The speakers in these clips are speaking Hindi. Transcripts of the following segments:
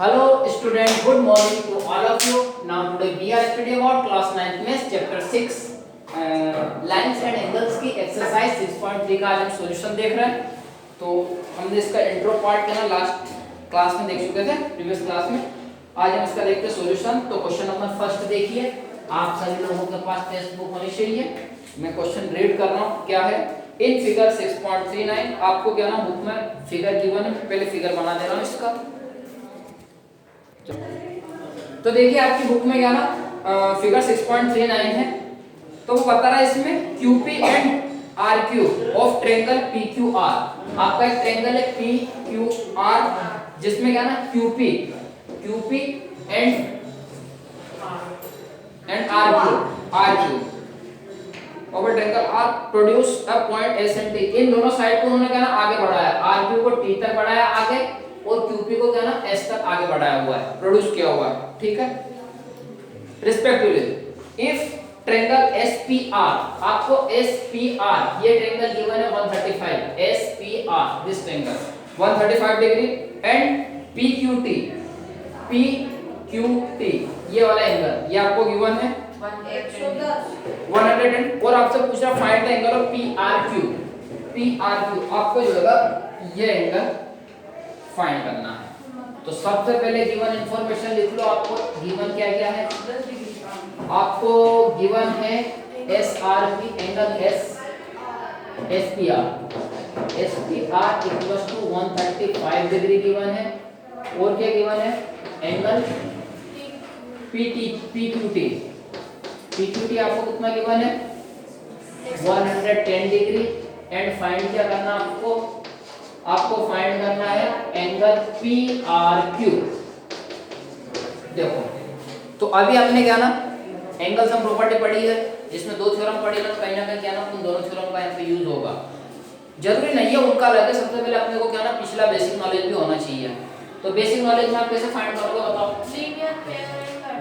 Hello student, good morning to all of you. Now today we are studying about class 9th maths chapter 6 lines and angles की exercise 6.3 का आज हम सॉल्यूशन देख रहे हैं। तो हमने इसका इंट्रो पार्ट का ना लास्ट क्लास में देख चुके थे, प्रीवियस क्लास में। आज हम इसका देखते हैं सॉल्यूशन। तो क्वेश्चन नंबर फर्स्ट देखिए, आप सभी लोगों के पास टेक्स्ट बुक होनी चाहिए। मैं क्वेश्चन रीड कर रहा हूँ, क्या है। इन फिगर 6.39 आपको क्या ना बुक में फिगर गिवन है, पहले फिगर बना दे रहा हूँ इसका। तो देखिए आपकी बुक में क्या ना फिगर 6.39 है। तो वो बता रहा है इसमें QP and RQ of triangle PQR। आपका एक ट्रायंगल है PQR जिसमें क्या ना QP and RQ of triangle R produce a point S and T। इन दोनों साइड को उन्होंने क्या ना आगे बढ़ाया, RQ को T तक बढ़ाया आगे और QP को क्या ना S तक आगे बढ़ाया हुआ है, प्रोड्यूस किया हुआ है, ठीक है। रिस्पेक्टिवली इफ ट्रायंगल SPR, आपको SPR ये ट्रायंगल गिवन है 135, SPR this triangle 135 degree and PQT ये वाला एंगल ये आपको गिवन है 110 और आपसे पूछ रहा find the angle of PRQ आपको जो है ये एंगल फाइंड करना है। तो सबसे पहले गिवन इंफॉर्मेशन लिख लो। आपको गिवन क्या क्या है, आपको गिवन है SRP angle SPR equals to 135 degree given है। और क्या गिवन है, एंगल PQT आपको कितना गिवन है 110 डिग्री एंड फाइंड क्या करना आपको फाइंड करना है एंगल PRQ। देखो तो अभी हमने क्या ना एंगल सम प्रॉपर्टी पढ़ी है, जिसमें दो थ्योरम पढ़ी है, तो कहीं ना कहीं क्या ना उन दोनों थ्योरम का यहाँ पे यूज होगा। जरूरी नहीं है उनका लगे, सबसे पहले अपने को क्या ना पिछला बेसिक नॉलेज भी होना चाहिए। तो बेसिक नॉलेज में आप कैसे फाइंड करोगे बताओ।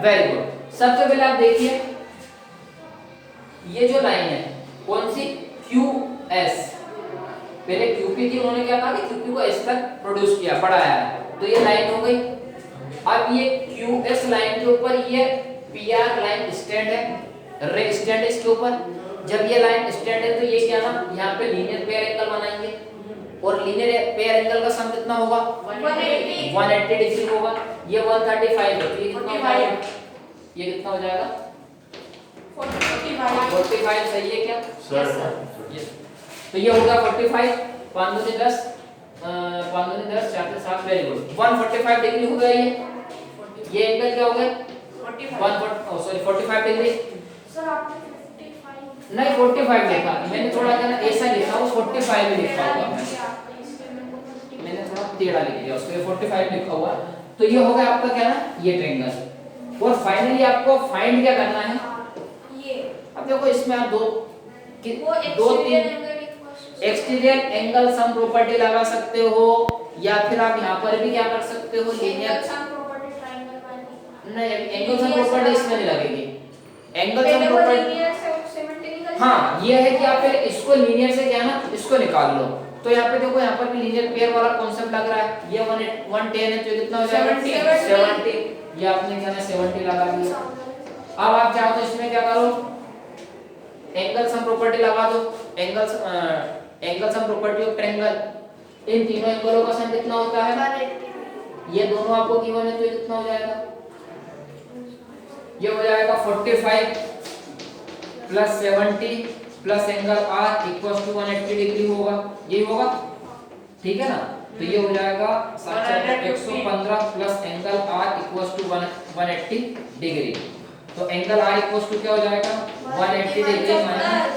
Very good. सबसे पहले आप देखिए ये जो लाइन है कौन सी, QS। पहले QP थी, उन्होंने क्या कहा कि QP को S तक प्रोड्यूस किया, बढ़ाया है, तो ये लाइन हो गई। अब ये QS लाइन के ऊपर ये PR लाइन स्टैंड है, रे स्टैंड इसके ऊपर। जब ये लाइन स्टैंड है तो ये क्या ना यहाँ पे लीनियर पेयर एंगल बनाएंगे और लीनियर पेयर एंगल का सम कितना होगा 180 डिग्री होगा। ये 135 है, तो ये कितना हो जाएगा, ये कितना हो जाएगा 45 सही है क्या सर। तो ये होगा 45, 5 दूनी 10, 5 दूनी 10, 4 से 7, वेरी गुड। 145 डिग्री हो गया ये एंगल क्या हो गया 45 डिग्री। सर आपने 55 नहीं 45 लिखा मैंने, थोड़ा क्या ना ऐसा लिखा वो 45 में लिखा हुआ मैंने थोड़ा टेढ़ा लिख दिया उसको, 45 लिखा हुआ। तो ये हो गया आपका क्या ना ये ट्रायंगल। और फाइनली आपको फाइंड क्या करना है, ये अब देखो इसमें आप दो तीन एक्सटीरियर एंगल सम प्रॉपर्टी लगा सकते हो, या फिर आप यहाँ पर भी क्या कर सकते हो लीनियर सम प्रॉपर्टी ट्रायंगल वाली। नहीं, एंगल सम प्रॉपर्टी इसमें नहीं लगेगी। एंगल सम प्रॉपर्टी हाँ ये है कि आप फिर इसको लीनियर से क्या ना इसको निकाल लो। तो यहाँ पे देखो यहाँ पर भी लीनियर पेयर वाला कॉन्सेप्ट लग रहा है। ये 110 है तो कितना हो जाएगा 70। ये आपने क्या ना 70 लगा दिया। अब आप चाहो तो इसमें क्या करो एंगल सम प्रॉपर्टी लगा दो, angle sum property of triangle. इन तीनों एंगलों का सम कितना होता है, ये दोनों आपको गिवन है तो ये कितना हो जाएगा, ये हो जाएगा 45 plus 70 plus angle R equals to 180 degree होगा, यही होगा, ठीक है ना। तो ये हो जाएगा 115 plus angle R equals to 180 degree. तो एंगल R इक्वल्स टू क्या हो जाएगा 180 डिग्री माइनस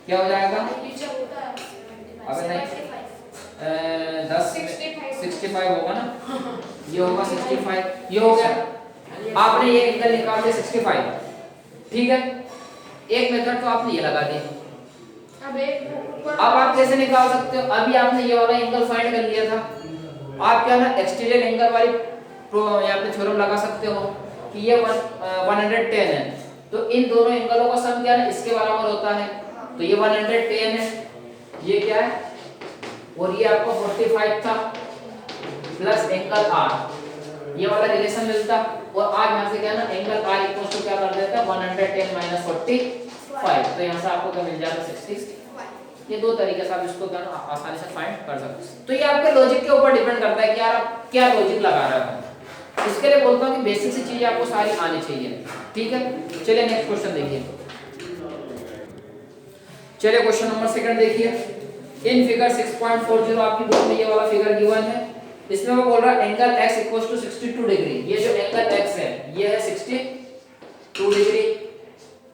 क्या हो जाएगा, अबे नहीं 65 होगा ना, ये होगा 65, ये हो गया। आपने ये एंगल निकाल दिया 65, ठीक है। एक मेथड तो आपने ये लगा दी। अब आप कैसे निकाल सकते हो, अभी आपने ये वाला एंगल फाइंड कर लिया था, आप क्या ना एक्सटीरियर एंगल वाली यहाँ पे थ्योरम लगा सकते हो कि ये 110 है, तो इन दोनों एंगलों का सम क्या है इसके बराबर होता है। तो ये 110 है, ये क्या है, और ये आपको 45 था प्लस एंगल R ये वाला रिलेशन मिलता, और आप यहाँ से क्या ना एंगल R इक्वल टू क्या कर देता है 110 माइनस 45, तो यहाँ से आपको क्या मिल जाएगा 60। ये दो तरीके से आप इसको क्या ना आसानी से फाइंड कर सकते हैं। तो ये आपके लॉजिक के ऊपर डिपेंड करता है कि यार आप क्या लॉजिक लगा रहे हो। इसके लिए बोलता हूँ कि बेसिक सी चीजें आपको सारी आनी चाहिए, ठीक है। चलिए नेक्स्ट क्वेश्चन देखिए। चलिए क्वेश्चन नंबर सेकंड देखिए। इन फिगर 6.40 आपकी बुक में ये वाला फिगर गिवन है। इसमें वो बोल रहा है angle x equals to 62 degree. ये जो एंगल x है ये है 62 डिग्री,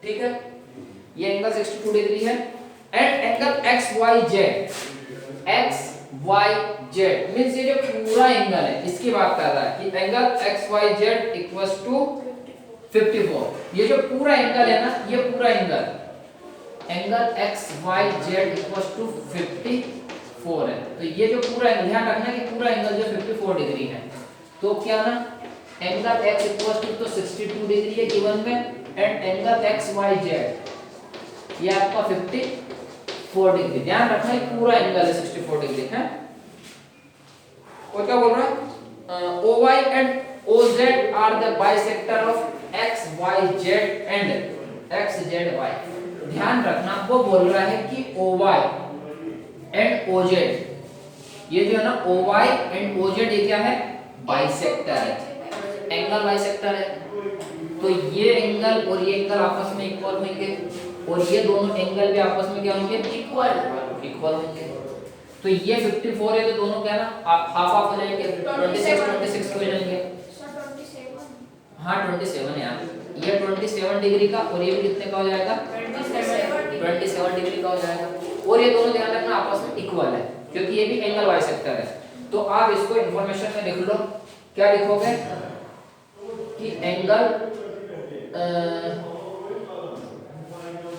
ठीक है। ये एंगल 62 डिग्री है। एंड एंगल XYZ मींस ये जो पूरा एंगल है इसकी बात कर रहा है कि एंगल XYZ इक्वल्स टू 54। ये जो पूरा एंगल है ना, ये पूरा एंगल XYZ इक्वल्स टू 54 है। तो ये जो पूरा एंगल, ध्यान रखना कि पूरा एंगल जो 54 डिग्री है, तो क्या ना एंगल x इक्वल्स टू तो 62 डिग्री है गिवन में, एंड एंगल XYZ ये आपका 54 डिग्री। ध्यान रखना ये पूरा एंगल है 64 डिग्री है। और क्या बोल रहा है OY and OZ are the bisector of XYZ and XZY। ध्यान रखना वो बोल रहा है कि OY एंड OZ, ये जो है ना OY एंड OZ ये क्या है बाइसेक्टर है, एंगल बाइसेक्टर है। तो ये एंगल और ये एंगल आपस में इक्वल होंगे, और ये दोनों एंगल भी आपस में क्या होंगे इक्वल होंगे। तो ये 54 है तो दोनों क्या ना हाफ हाफ हो जाएंगे, 26 हो जाएंगे। हाँ 27 है यार, ये 27 डिग्री का और ये भी कितने का हो जाएगा 27 डिग्री का हो जाएगा। और ये दोनों ध्यान रखना आपस में इक्वल है क्योंकि ये भी एंगल बाइसेक्टर है। तो आप इसको इंफॉर्मेशन में लिख लो, क्या लिखोगे कि एंगल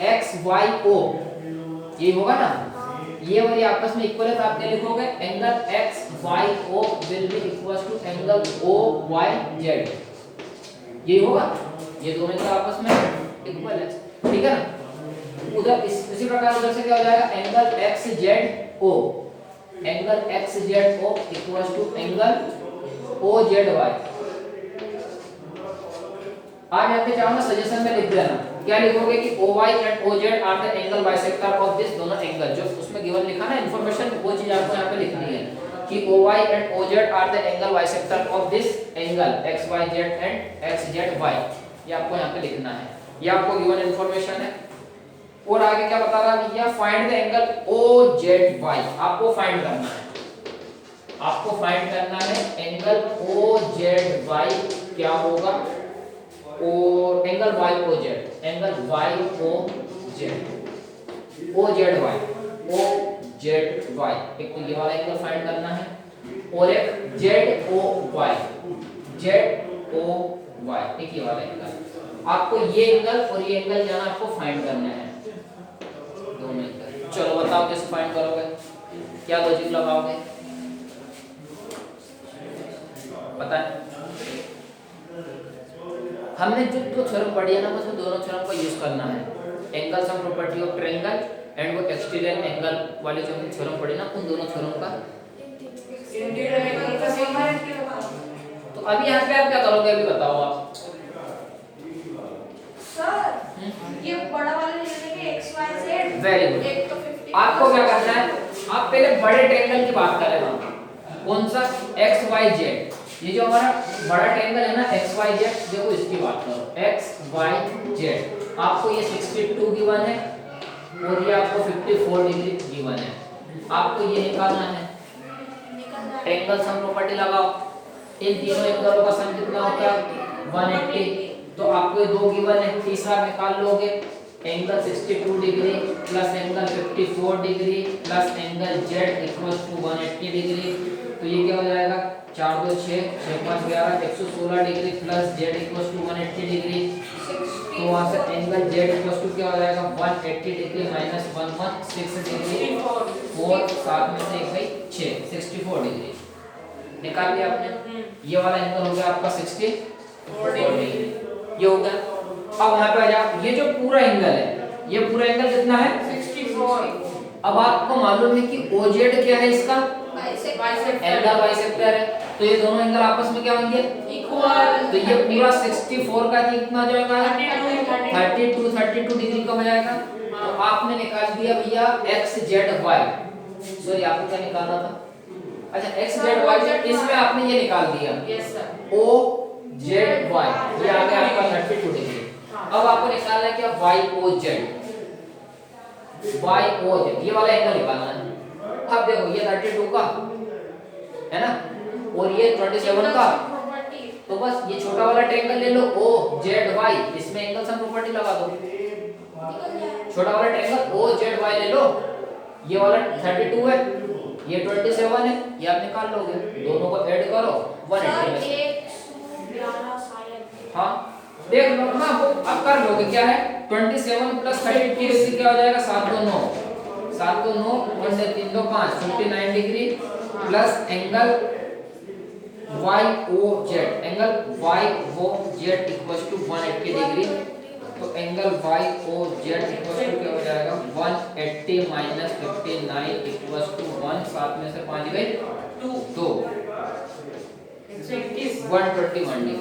XYO ये होगा ना, ये और ये आपस में इक्वल है तो आप क्या लिखोगे angle XYO will be equals to angle OYZ। ये होगा, ये दोनों का आपस में इक्वल है, ठीक है ना। उधर इसी प्रकार उधर से क्या हो जाएगा angle XZO equals to angle OZY। आप यहाँ पे चाहो ना सजेशन में लिख देना, क्या लिखोगे कि OY and OZ are the angle bisector of this, दोनों एंगल जो उसमें गिवन लिखा ना इंफॉर्मेशन, वो चीज आपको यहाँ पे लिखनी है कि OY and OZ are the angle bisector of this angle XYZ and XZY। ये आपको यहाँ पे लिखना है, ये आपको गिवन इंफॉर्मेशन है। और आगे क्या बता रहा है भैया, फाइंड द एंगल OZY। आपको फाइंड करना है, आपको फाइंड करना है एंगल OZY क्या होगा, और angle YOZ, angle YOZ OZY एक तो ये वाला एंगल फाइंड करना है, और एक ZOY एक ये वाला एंगल। आपको ये एंगल और ये एंगल जाना आपको फाइंड करना है, दोनों एंगल। चलो बताओ कैसे फाइंड करोगे, क्या लॉजिक लगाओगे, पता है। हमने जो दो थ्योरम पढ़ी है ना, बस वो दोनों थ्योरम का यूज करना है, angle sum property of triangle and वो एक्सटीरियर एंगल वाले जो हमने थ्योरम पढ़ी ना, उन दोनों थ्योरम का। तो अभी यहाँ पे आप क्या करोगे, अभी बताओ आप। सर ये बड़ा वाला ले लेंगे XYZ। Very good. एक तो 50। आपको क्या करना है, आप पहले बड़े ट्रायंगल की बात करें, कौन सा XYZ। ये जो हमारा बड़ा ट्रायंगल है ना XYZ, देखो इसकी बात करो XYZ। आपको ये 62 गिवन है और ये आपको 54 डिग्री गिवन है। आपको ये निकालना है, ट्रायंगल सम प्रॉपर्टी लगाओ, इन तीनों एंगलों का सम कितना होता है 180। तो आपको ये दो गिवन है, तीसरा निकाल लोगे angle 62 degree plus angle 54 degree plus angle Z equals to 180 degree. तो ये क्या हो जाएगा 4 2 6 6 5 11 116 degree plus Z equals to 180 degree. तो वहां से एंगल Z इक्वल्स टू क्या हो जाएगा 180 डिग्री माइनस 116 डिग्री, और साथ में से 1 बाई 6 64 डिग्री निकाल लिया आपने। ये वाला एंगल हो गया आपका 64 डिग्री, ये हो गया। अब यहाँ पे आ जाओ, ये जो पूरा एंगल है, ये पूरा एंगल कितना है 64। अब आपको मालूम है कि OZ क्या है, इसका एंगल बाइसेक्टर है। तो ये दोनों एंगल आपस में क्या होंगे? इक्वल। तो ये पूरा 64 का कितना जाएगा? 32 डिग्री का हो जाएगा। तो आपने निकाल दिया भैया x z y। सॉरी आपको क्या निकालना था? अच्छा x z y, इसमें आपने ये निकाल दिया yes sir. o z y, ये आ गया आपका 32 डिग्री। अब आपको निकालना है क्या? y o z, ये वाला एंगल निकालना है। अब देखो ये 32 का है ना, और ये 27 का, तो बस ये छोटा वाला ट्रायंगल ले लो o z y, इसमें एंगल सम प्रॉपर्टी लगा दो। छोटा वाला ट्रायंगल o z y ले लो, ये वाला 32 है, ये 27 है, ये आप निकाल लोगे, दोनों को ऐड करो 180 में। हाँ देख लो ना, वो अब कर लोगे क्या है 27 प्लस 32 इससे क्या हो जाएगा 7 2 9, 7 2 9 1 से 3 2 5 59 degree plus angle y o z, angle y o z equals to 180 degree. तो angle y o z equals to क्या हो जाएगा 180 माइनस 59 इक्वल्स टू 1, 7 में से 5 गए 2 121 डिग्री,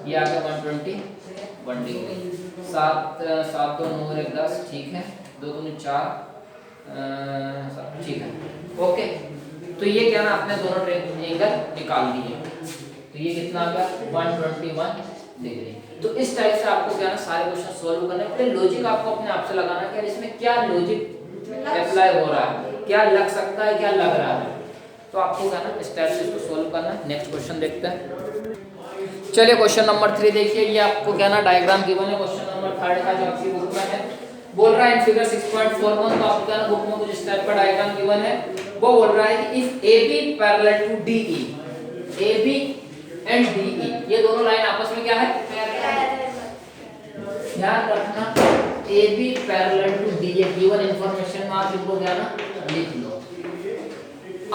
ये आ गया 121 डिग्री। 7 7 2 9 1 10, ठीक है, 2 2 4 ठीक है, ओके। तो ये क्या ना आपने दोनों एंगल निकाल लिए, तो ये कितना आ गया 121 डिग्री। तो इस टाइप से आपको क्या ना सारे क्वेश्चन सॉल्व करने हैं। लॉजिक आपको अपने आप से लगाना है कि इसमें क्या लॉजिक अप्लाई हो रहा है, क्या लग सकता है, क्या लग रहा है, तो आपको क्या ना इस टाइप से इसको सॉल्व करना है। नेक्स्ट क्वेश्चन देखते हैं। चलिए क्वेश्चन नंबर 3 देखिए, ये आपको क्या ना डायग्राम गिवन है क्वेश्चन नंबर 3 का जो आपकी बुक में है। बोल रहा है इन फिगर 6.41, तो आपको क्या ना बुक में कुछ इस टाइप का डायग्राम गिवन है। वो बोल रहा है कि if AB parallel to DE, AB and DE ये दोनों लाइन आपस में क्या है? ध्यान रखना AB parallel to DE given information में आप इनको क्या ना लिख लो।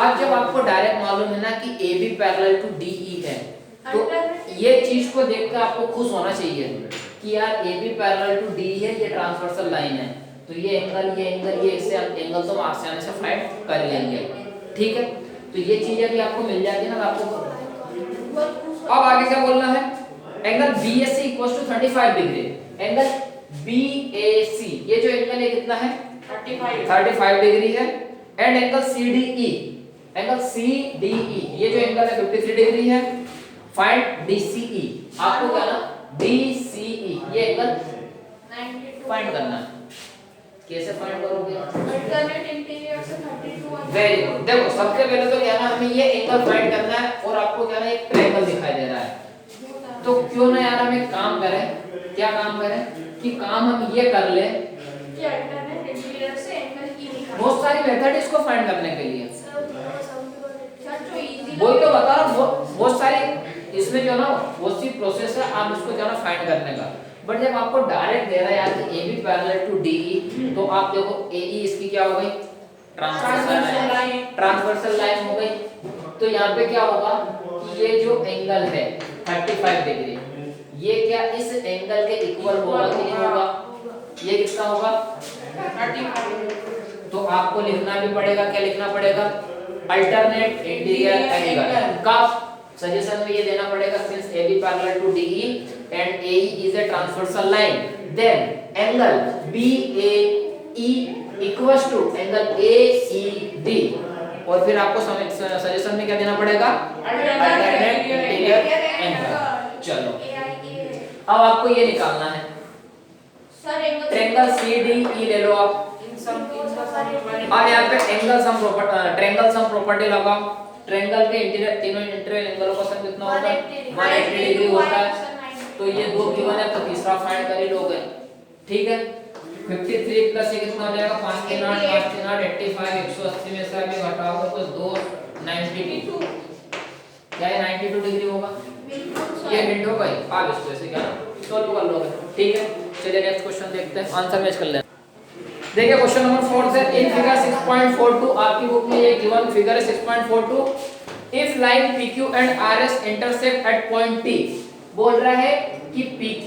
अब जब आपको डायरेक्ट मालूम है ना कि AB पैरेलल टू DE है, तो ये चीज को देखकर आपको खुश होना चाहिए कि यार AB पैरेलल टू DE है, ये ट्रांसवर्सल लाइन है, तो ये एंगल ये इससे एंगल तो आसानी से फाइंड कर लेंगे, ठीक है। तो ये चीजें भी आपको मिल जाती है ना आपको। अब आगे क्या बोलना है? Angle BAC equals to 35 degree, angle BAC ये जो एंगल है कितना है 35 डिग्री है, and angle CDE, angle CDE ये जो एंगल है 53 डिग्री है। फाइंड DCE, आपको क्या ना DCE ये एंगल फाइंड करना है। कैसे फाइंड करोगे? अल्टरनेट इंटीरियर से 32। Very good. देखो सबसे पहले तो क्या ना हमें ये एंगल फाइंड करना है, और आपको क्या ना एक ट्रायंगल दिखाई दे रहा है, तो क्यों ना यार हम एक काम करें, क्या काम करें कि काम हम ये कर ले कि अल्टरनेट इंटीरियर से एंगल की निकाल। बहुत सारी मेथड इसको फाइंड करने के लिए, सर जो इजी वही तो बता रहा हूं, बहुत सारी इसमें जो ना बहुत सी प्रोसेस है आप इसको जो ना फाइंड करने का। बट जब आपको डायरेक्ट दे रहा है यार कि AB पैरेलल टू DE, तो आप देखो AE इसकी क्या हो गई ट्रांसवर्सल लाइन हो गई। तो यहाँ पे क्या होगा कि ये जो एंगल है 35 डिग्री, ये क्या इस एंगल के इक्वल होगा कि नहीं होगा? ये कितना होगा 35। तो आपको लिखना भी पड़ेगा, क्या लिखना पड़ेगा? अल्टरनेट इंटीरियर एंगल का सजेशन में ये देना पड़ेगा, since AB parallel to DE and AE is a transversal line, then angle BAE equals to angle AED, और फिर आपको सजेशन में क्या देना पड़ेगा? Alternate interior angle. चलो अब आपको ये निकालना है ट्रायंगल CDE ले लो आप। अब यहाँ पे angle sum property triangle sum property लगाओ। ट्रायंगल के इंटीरियर तीनों इंटीरियर एंगलों का सम कितना होता है 180 डिग्री होता है। तो ये दो गिवन है, तो तीसरा फाइंड कर ही लोगे, ठीक है। 53 प्लस ये कितना हो जाएगा 5 के 8 5 के 8 85, 180 में से अभी घटाओगे तो 2 92, क्या ये 92 डिग्री होगा? ये हिंट हो गई। आप इसको ऐसे क्या सॉल्व कर लोगे, ठीक है। चलिए नेक्स्ट क्वेश्चन देखते हैं, आंसर मैच कर लें। देखिए क्वेश्चन नंबर 4 से इन फिगर 6.42 आपकी बुक में ये गिवन फिगर है 6.42, if line PQ and RS intersect at point T। बोल रहा है कि PQ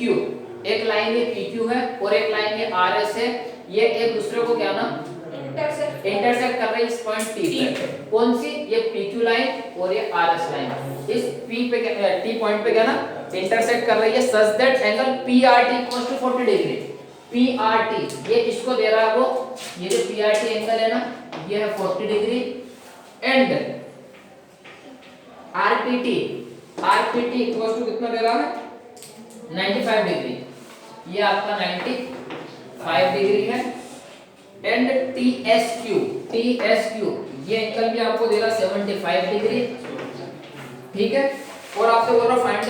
एक लाइन ये PQ है और एक लाइन ये RS है, ये एक दूसरे को क्या ना इंटरसेक्ट कर रही है इस पॉइंट T पे। कौन सी? ये PQ लाइन और ये RS लाइन इस P पे T पॉइंट पे क्या ना इंटरसेक्ट कर रही है such that angle PRT = 40 degree. PRT ये किसको दे रहा है वो, ये जो PRT एंगल है ना ये है 40 डिग्री एंड RPT कितना दे रहा है 95 डिग्री, ये आपका 95 डिग्री है एंड TSQ ये एंगल भी आपको दे रहा 75 डिग्री, ठीक है। और आपसे बोल रहा फाइंड द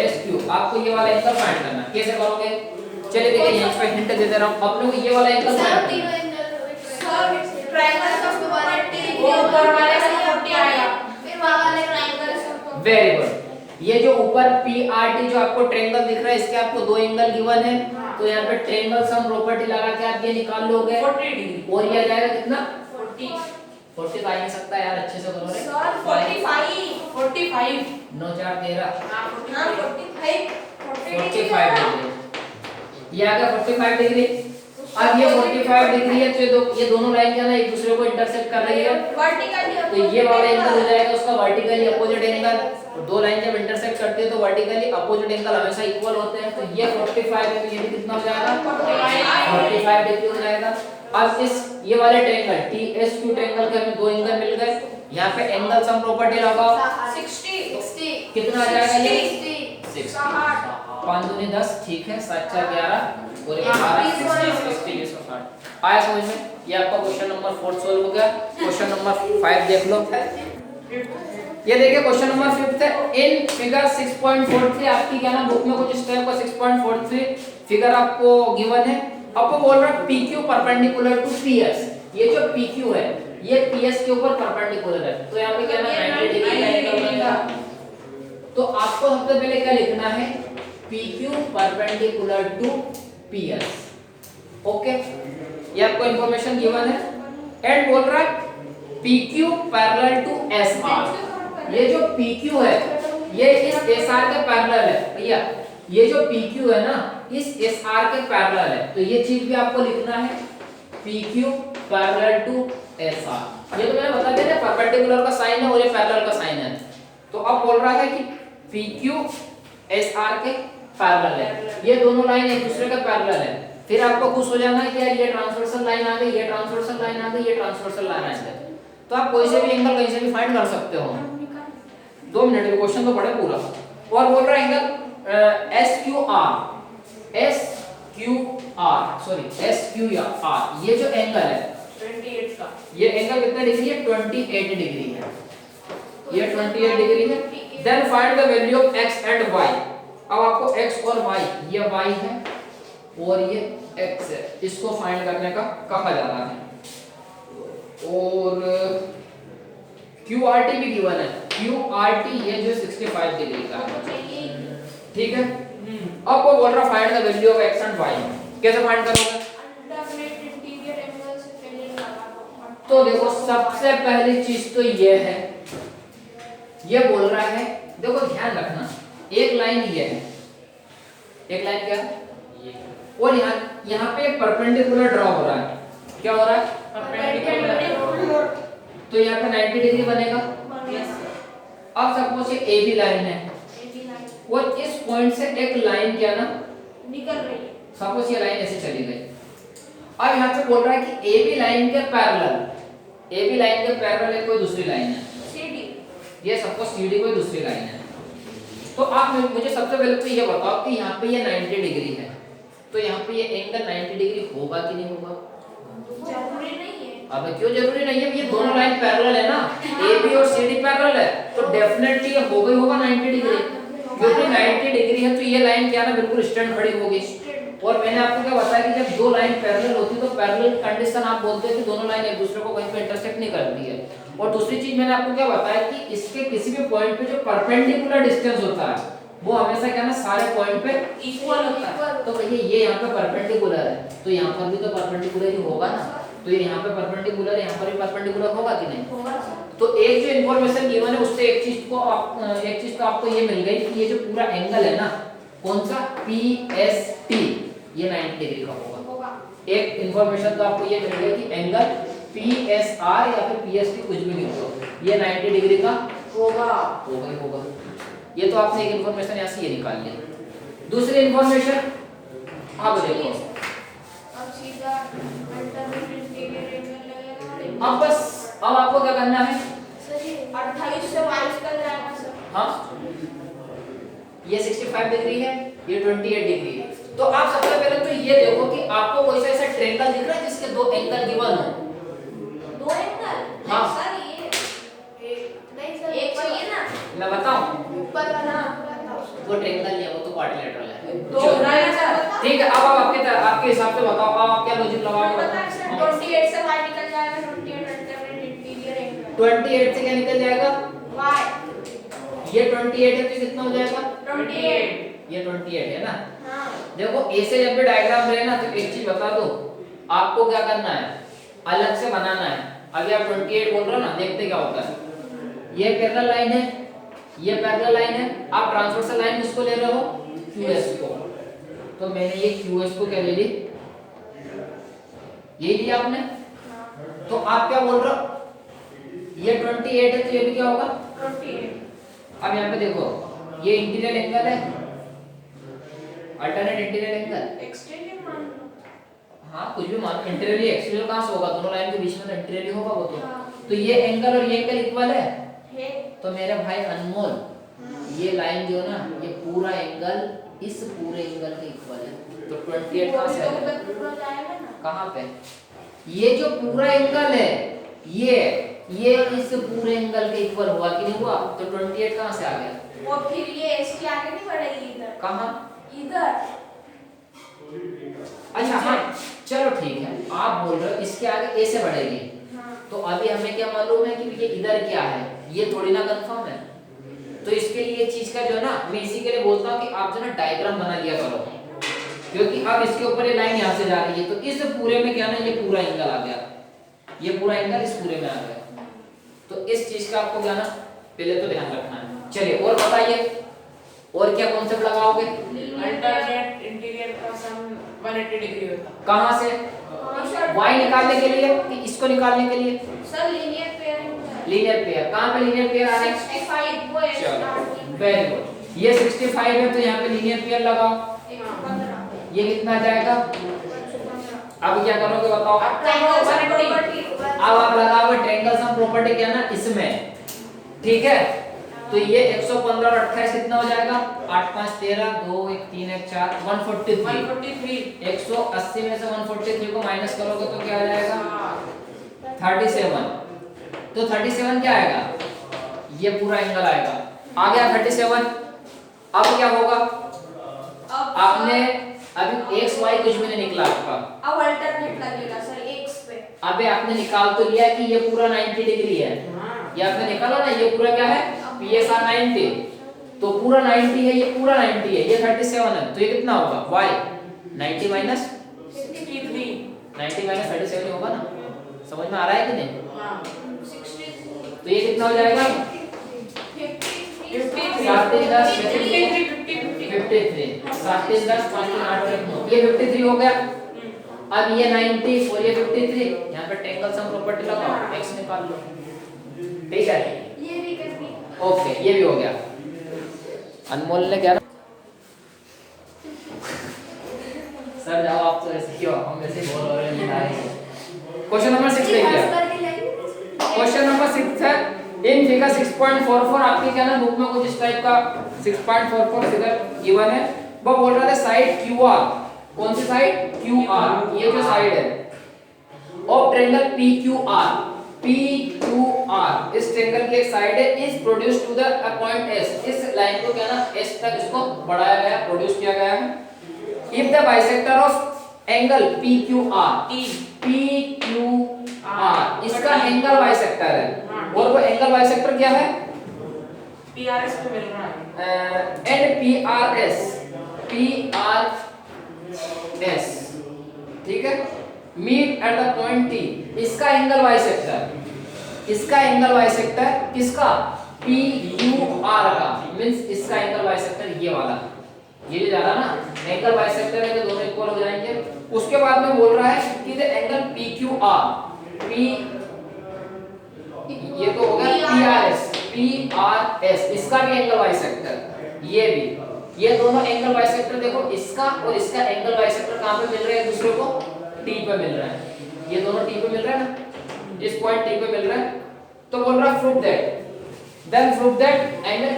SQ आपको ये वाला एंगल फाइंड करना है। कैसे करोगे? चलिए देखिए यहां पे हिंट दे दे रहा हूं, आप लोग ये वाला एंगल फाइंड सर ट्रायंगल का दोबारा वो ऊपर वाले से 40 आएगा, फिर वहां वाले ट्रायंगल से वेरी गुड। ये जो ऊपर PRT जो आपको ट्रायंगल दिख रहा है इसके आपको दो एंगल गिवन है, तो यहाँ पे ट्रायंगल सम प्रॉपर्टी लगा के आप ये निकाल लोगे 40 डिग्री और ये आ जाएगा कितना 40 तो आ नहीं सकता यार, अच्छे से करो रे सर 45 9 4 13 हां 45 डिग्री, ये आ गया 45 डिग्री। अब ये 45 डिग्री है तो ये दोनों लाइन क्या ना एक दूसरे को इंटरसेक्ट कर रही है, वर्टिकली तो ये वाला एंगल हो जाएगा उसका वर्टिकली अपोजिट एंगल, और दो लाइन जब इंटरसेक्ट करती है तो वर्टिकली अपोजिट एंगल हमेशा इक्वल होते हैं, तो ये 45 है तो ये भी कितना हो जाएगा 45 डिग्री हो जाएगा। अब इस ये वाले ट्रायंगल TSQ ट्रायंगल के हमें दो एंगल मिल गए, यहाँ पे एंगल सम प्रॉपर्टी लगाओ 60 कितना आ जाएगा ये 60 5 दूनी 10, ठीक है 7 4 11 और 11 60 आया समझ में? ये आपका क्वेश्चन नंबर 4 सॉल्व हो गया। क्वेश्चन नंबर 5 देख लो, ये देखिए क्वेश्चन नंबर 5 है इन फिगर 6.43 आपकी क्या ना बुक में कुछ इस टाइप का 6.43 फिगर आपको गिवन है। आपको बोल रहा है PQ परपेंडिकुलर टू PS, ये जो PQ है ये PS के ऊपर परपेंडिकुलर है, तो यहाँ पे क्या ना 90 डिग्री का एंगल बनेगा। तो आपको सबसे पहले क्या लिखना है PQ perpendicular to PS, okay ये आपको इंफॉर्मेशन गिवन है। एंड बोल रहा है PQ पैरेलल टू SR, ये जो PQ है ये इस SR के पैरेलल है भैया, ये जो PQ है ना इस SR के पैरेलल है, तो ये चीज भी आपको लिखना है PQ पैरेलल टू SR। ये तो मैंने बता दिया ना परपेंडिकुलर का साइन है और ये पैरेलल का साइन है, तो अब बोल रहा है कि PQ SR के पैरेलल है, ये दोनों लाइन एक दूसरे के पैरेलल है। फिर आपको खुश हो जाना है कि यार ये ट्रांसवर्सल लाइन आ गई, ये ट्रांसवर्सल लाइन आ गई, ये ट्रांसवर्सल लाइन आ गई, तो आप कोई से भी एंगल कहीं से भी फाइंड कर सकते हो। 2 मिनट में क्वेश्चन तो पढ़े पूरा। और बोल रहा है एंगल SQR ये जो एंगल है 28 का, ये एंगल कितना डिग्री है 28 डिग्री है, ये 28 डिग्री है। Then find the value of x and y। अब आपको x और y, ये y है और ये x है, इसको फाइंड करने का कहा जा रहा है। और QRT भी गिवन है, QRT ये जो 65 डिग्री का है, ठीक है। अब वो बोल रहा find the value of x and y, कैसे फाइंड करोगे? इंटीरियर एंगल से पहले लगा, तो देखो सबसे पहली चीज तो ये है, ये बोल रहा है देखो ध्यान रखना एक लाइन ये है, एक लाइन क्या है और यहाँ पे परपेंडिकुलर ड्रॉ हो रहा है, क्या हो रहा है परपेंडिकुलर, तो यहाँ पे 90 डिग्री बनेगा। अब सपोज ये AB लाइन है और इस पॉइंट से एक लाइन क्या ना निकल रही है, सपोज ये लाइन ऐसे चली गई। अब यहाँ पे बोल रहा है कि AB लाइन के पैरेलल एक कोई दूसरी लाइन है, CD ये सपोज CD कोई दूसरी लाइन है, तो आप मुझे सबसे पहले तो ये बताओ कि यहाँ पे ये 90 डिग्री है, तो यहाँ पे ये एंगल 90 डिग्री होगा कि नहीं होगा? जरूरी नहीं है। अब क्यों जरूरी नहीं है? ये दोनों लाइन पैरेलल है ना, AB और CD पैरेलल है, तो डेफिनेटली ये होगा ही होगा 90 डिग्री, क्योंकि 90 डिग्री है तो ये लाइन क्या ना बिल्कुल स्टैंड खड़ी होगी। और मैंने आपको क्या बताया कि जब दो लाइन पैरेलल होती है तो पैरेलल कंडीशन आप बोलते हैं कि दोनों लाइन एक दूसरे को कहीं पे इंटरसेक्ट नहीं करती है। और दूसरी चीज मैंने आपको क्या बताया कि इसके किसी भी पॉइंट पे जो परपेंडिकुलर डिस्टेंस होता है वो हमेशा क्या ना सारे पॉइंट पे इक्वल होता है। तो भैया ये यहाँ पे परपेंडिकुलर है तो यहाँ पर भी तो परपेंडिकुलर ही होगा ना, तो ये यहाँ पे परपेंडिकुलर है, यहाँ पर भी परपेंडिकुलर होगा कि नहीं? होगा। तो एक जो इन्फॉर्मेशन गिवन है उससे एक चीज तो आपको ये मिल गई कि ये जो पूरा एंगल है ना कौन सा PST ये 90 डिग्री का होगा। एक इंफॉर्मेशन तो आपको ये मिल गई कि एंगल PSR या फिर PST कुछ भी लिख दो, ये 90 डिग्री का होगा। ये तो आपने एक इंफॉर्मेशन यहाँ से ये निकाल लिया। दूसरी इंफॉर्मेशन आप देखो, अब सीधा अल्टरनेट इंटीरियर एंगल लगेगा। अब बस अब आपको क्या करना है, सर ये 28 से 22 कर जाएगा सर। हाँ ये 65 डिग्री है, ये 28 डिग्री है। तो आप सबसे पहले तो ये देखो कि आपको कोई सा ऐसा ट्रायंगल दिख रहा है जिसके दो एंगल गिवन हो। दो एंगल? हाँ। सर ये नहीं सर, एक चाहिए ना। मैं बताऊं, ऊपर वाला वो ट्रायंगल नहीं है, वो तो क्वाड्रिलेटरल है। तो ठीक है, अब आप आपके हिसाब से बताओ, अब आप क्या लॉजिक लगाओगे? पता है सर, 28 से y निकल जाएगा, 28 अल्टरनेट इंटीरियर एंगल। 28 से क्या निकल जाएगा? y ये 28 है तो कितना हो जाएगा? 28। ये 28 है ना। हाँ। देखो ए से जब भी डायग्राम बने ना तो एक चीज बता दो, आपको क्या करना है, अलग से बनाना है। अभी आप 28 बोल रहे हो ना, देखते क्या होता है। ये पैरेलल लाइन है, ये पैरेलल लाइन है, आप ट्रांसवर्सल लाइन किसको ले रहे हो? QS को। तो मैंने ये QS को क्या ले ली, ये लिया आपने। तो आप क्या बोल रहे हो, ये 28 है तो ये भी क्या होगा? 28। अब यहाँ पे देखो, ये इंटीरियर एंगल है, अल्टरनेट इंटीरियर एंगल, एक्सटेंडेड मान लो। हाँ कुछ भी मान, इंटीरियर एक्सटीरियर कहाँ से होगा? दोनों लाइन के बीच में तो इंटीरियर होगा वो तो। हाँ। तो ये एंगल और ये एंगल इक्वल है। है। तो मेरे भाई अनमोल, ये लाइन जो ना, ये पूरा एंगल इस पूरे एंगल के इक्वल है। तो 28 कहाँ से आएगा? पूरा जाएगा ना। कहाँ पे? ये जो पूरा एंगल है, ये इस पूरे एंगल के इक्वल हुआ कि नहीं हुआ? तो 28 कहाँ से आ गया? और फिर ये इसके आगे नहीं बढ़ेगी इधर। कहाँ? इधर। अच्छा हाँ चलो ठीक है, आप बोल रहे हो इसके आगे ए से बढ़ेगी। हाँ। तो अभी हमें क्या मालूम है कि ये इधर क्या है, ये थोड़ी ना कंफर्म है। तो इसके लिए चीज का जो है ना, मैं इसी के लिए बोलता हूँ कि आप जो ना डायग्राम बना लिया करो, क्योंकि अब इसके ऊपर ये लाइन यहाँ से जा रही है तो इस पूरे में क्या ना, ये पूरा एंगल आ गया, ये पूरा एंगल इस पूरे में आ गया। तो इस चीज का आपको क्या ना पहले तो ध्यान रखना है। चलिए और बताइए, और क्या कॉन्सेप्ट लगाओगे? अल्टरनेट इंटीरियर का सम 180 डिग्री होता है। कहाँ से? y निकालने के लिए कि इसको निकालने के लिए? Sir linear pairing. Linear pair. कहाँ पे लीनियर पेयर आ रहे हैं? 65 वो है। चलो वेरी गुड, ये 65 है तो यहाँ पे लीनियर पेयर लगाओ। 115। ये कितना आ जाएगा? अब क्या करोगे बताओ? अब आप लगाओगे ट्रायंगल सम प्रॉपर्टी क्या ना इसमें, ठीक है? तो ये 115 और 28 कितना हो जाएगा? 8 5 13 2 1 3 1 4 143। 180 में से 143 को माइनस करोगे तो क्या आ जाएगा? 37। तो 37 क्या आएगा? ये पूरा एंगल आएगा। आ गया 37। अब क्या होगा? आपने अभी x y कुछ भी नहीं निकला आपका, अब अल्टरनेट लगेगा सर x पे। अबे आपने निकाल तो लिया कि ये पूरा 90 डिग्री है, ये आपने निकाला ना, ये पूरा क्या है? PSR 90। तो पूरा 90 है, ये पूरा 90 है, ये 37 है, तो ये कितना होगा? y 90 minus 53। 90 माइनस 37 होगा ना? समझ में आ रहा है कि नहीं? हाँ। 63। तो ये कितना हो जाएगा? 53। 7 3 10 53। 7 3 10 5 3 8 और 9, ये 53 हो गया। अब ये 90 और ये 53, यहाँ पे ट्रायंगल सम प्रॉपर्टी लगाओ, x निकाल लो, ठीक है? ये भी कर दी। ओके ये भी हो गया। अनमोल ने क्या? सर जाओ आप, तो ऐसे क्यों हम वैसे बोल रहे हैं? क्वेश्चन नंबर 6 देखिए। क्वेश्चन नंबर 6 है, इन फिगर 6.44 आपके क्या ना बुक में कुछ इस टाइप का 6.44 फिगर गिवन है। वो बोल रहा था साइड QR, कौन सी साइड? QR, ये जो साइड है ऑफ ट्रायंगल PQR, इस ट्रायंगल की एक साइड है, is produce to the point S, इस लाइन को क्या ना S तक इसको बढ़ाया गया, प्रोड्यूस किया गया है। If the bisector of angle PQR, इसका एंगल बाइसेक्टर है, और वो एंगल बाइसेक्टर क्या है? PRS पे मिल रहा है। एंड PRS, ठीक है? Meet at the point T, इसका एंगल बाइसेक्टर, इसका एंगल बाइसेक्टर किसका? PQR का, मींस इसका एंगल बाइसेक्टर ये वाला, ये जो जा रहा ना एंगल बाइसेक्टर है, तो दोनों इक्वल हो जाएंगे। उसके बाद में बोल रहा है कि द एंगल PQR, P ये तो हो गया PRS, इसका भी एंगल बाइसेक्टर, ये भी, ये दोनों एंगल बाइसेक्टर देखो, इसका और इसका एंगल बाइसेक्टर कहां पे मिल रहे हैं दूसरे को? T पे मिल रहा है। ये दोनों T पे मिल रहा है ना, इस पॉइंट T पे मिल रहा है। तो बोल रहा prove that angle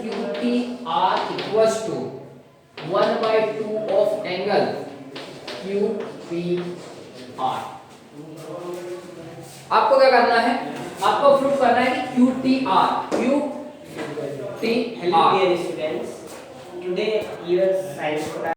QTR equals to 1/2 of angle QPR। आपको क्या करना है? आपको प्रूव करना है कि QTR Hello dear students. Today your science